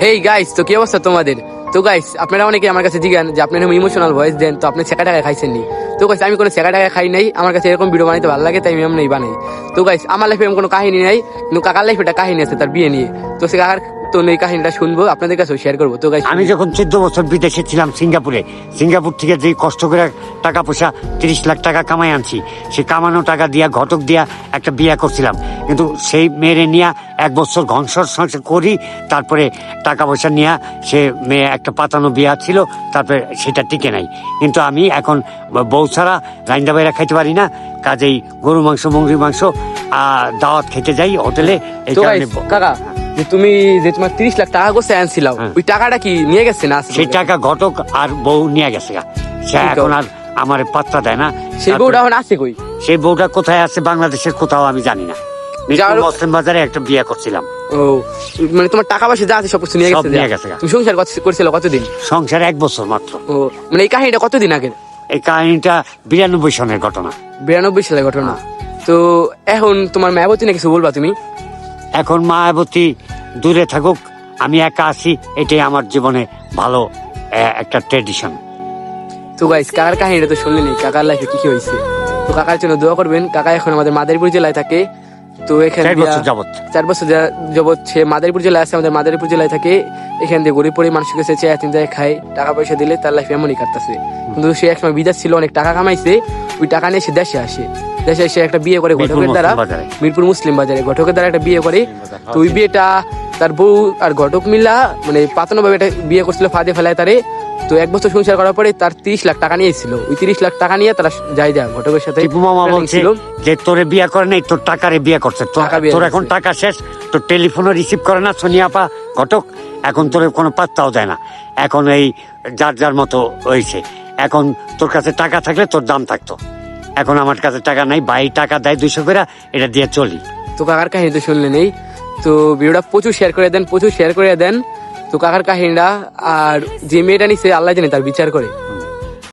Hey guys, তো কি অবস্থা তোমাদের? তো গাইস, আপনারা অনেকে আমার কাছে জিজ্ঞান যে আপনারা ইমোশনাল ভয়েস দেন, তো আপনি ছেঁকা টাকা খাইছেন নি? তো গাইস, আমি কোনো ছেঁকা টাকা খাই নাই। আমার কাছে এরকম ভিডিও বানাইতে ভালো লাগে, তাই আমি এমনি বানাই। তো গাইস, আমার লাইফে এমন কোনো কাহিনী নাই, কিন্তু কাকার লাইফে একটা কাহিনী আছে তার বিয়ে নিয়ে। তো সে কাকার তো এই কাহিনীটা শুনবো, আপনাদের কাছেও শেয়ার করবো। তো গাইস, আমি যখন 14 বছর বিদেশে ছিলাম সিঙ্গাপুর থেকে যে কষ্ট করে টাকা পয়সা 30 লাখ টাকা কামাই আনছি, সেই কামানো টাকা দিয়া ঘটক দিয়া একটা বিয়ে করছিলাম, কিন্তু সেই মেয়েরে নিয়ে 1 বছর ঘনসর সংসার করি। তারপরে টাকা পয়সা নিয়ে সে মেয়ে একটা পাতানো বিয়া ছিল, তারপরে সেটা টিকে নাই। কিন্তু আমি এখন বউ ছাড়া রাইন্দা বাইরা খাইতে পারি না, কাজেই গরু মাংস মুরগির মাংস দাওয়াত খেতে যাই হোটেলে। এই তো কারণে গাইস, কাকা যে তুমি যে তোমার 30 লাখ টাকা করছে আনছিলাম, ওই টাকাটা কি নিয়ে গেছে না? সেই টাকা ঘটক আর বউ নিয়ে গেছে গা। সে এখন আর আমার পাত্তা দেয় না। সেই বউটা এখন আছে কই? সেই বউটা কোথায় আছে, বাংলাদেশের কোথাও আমি জানি না। মুসলিম বাজারে একটা বিয়ে করছিলাম। ও, মানে তোমার টাকা পয়সা যা আছে সবকিছু নিয়ে সব গেছে? নিয়ে গেছে গা। তুমি সংসার করছিল কতদিন? সংসার 1 বছর মাত্র। ও, মানে এই কাহিনীটা কতদিন আগে? এই কাহিনীটা 92 সনের ঘটনা। 92 সালের ঘটনা। তো এখন তোমার মায়াবতী না কিছু বলবা তুমি? এখন মায়াবতী দূরে থাকুক, আমি একা আছি, এটাই আমার জীবনে ভালো একটা ট্রেডিশন। তো গাইস, কাকার কাহিনীটা তো শুনলেনি, কাকার লাইফে কি কি হয়েছে। তো কাকার জন্য দোয়া করবেন। কাকা এখন আমাদের মাদারীপুর জেলায় থাকে। তো এখানে 4 বছর যাবত 4 বছর যাবত সে মাদারীপুর জেলায় আছে, আমাদের মাদারীপুর জেলায় থাকে। এখান দিয়ে গরিব পরি মানুষের কাছে চেয়ে চিন্তায় খায়, টাকা পয়সা দিলে তার লাইফ এমনই কাটতেছে। কিন্তু সে একসময় বিদেশ ছিল, অনেক টাকা কামাইছে, ওই টাকা নিয়ে সে দেশে আসে। দেশে এসে একটা বিয়ে করে ঘটকের দ্বারা, মিরপুর মুসলিম বাজারে ঘটকের দ্বারা একটা বিয়ে করে। তো ওই বিয়েটা তার বউ আর ঘটক মিল্লা মানে পাতানো ভাবে একটা বিয়ে করছিল, ফাঁদে ফেলায় তারে। তো 1 বছর সংসার করার পরে তার 30 লাখ টাকা নিয়েছিল। ওই 30 লাখ টাকা নিয়ে তারা যাই ঘটকের সাথে। টিপু মামা বলছে যে তোরে বিয়ে করে নাই, তোর টাকারে বিয়ে করছে। তোর এখন টাকা শেষ, তোর টেলিফোনও রিসিভ করে না সোনিয়া আপা ঘটক। এখন তোর কোনো পাত্তাও দেয় না। এখন এই যার যার মতো হয়েছে। এখন তোর কাছে টাকা থাকলে তোর দাম থাকতো, এখন আমার কাছে টাকা নাই। ভাই টাকা দেয় 200 করে, এটা দিয়ে চলি। তো কাকার কাহিনী তো শুনলেন। এই তো ভিডিওটা প্রচুর শেয়ার করে দেন। তো কাকার কাহিনীটা আর যে মেয়েটা নিছে আল্লাহ জানে তার বিচার করে।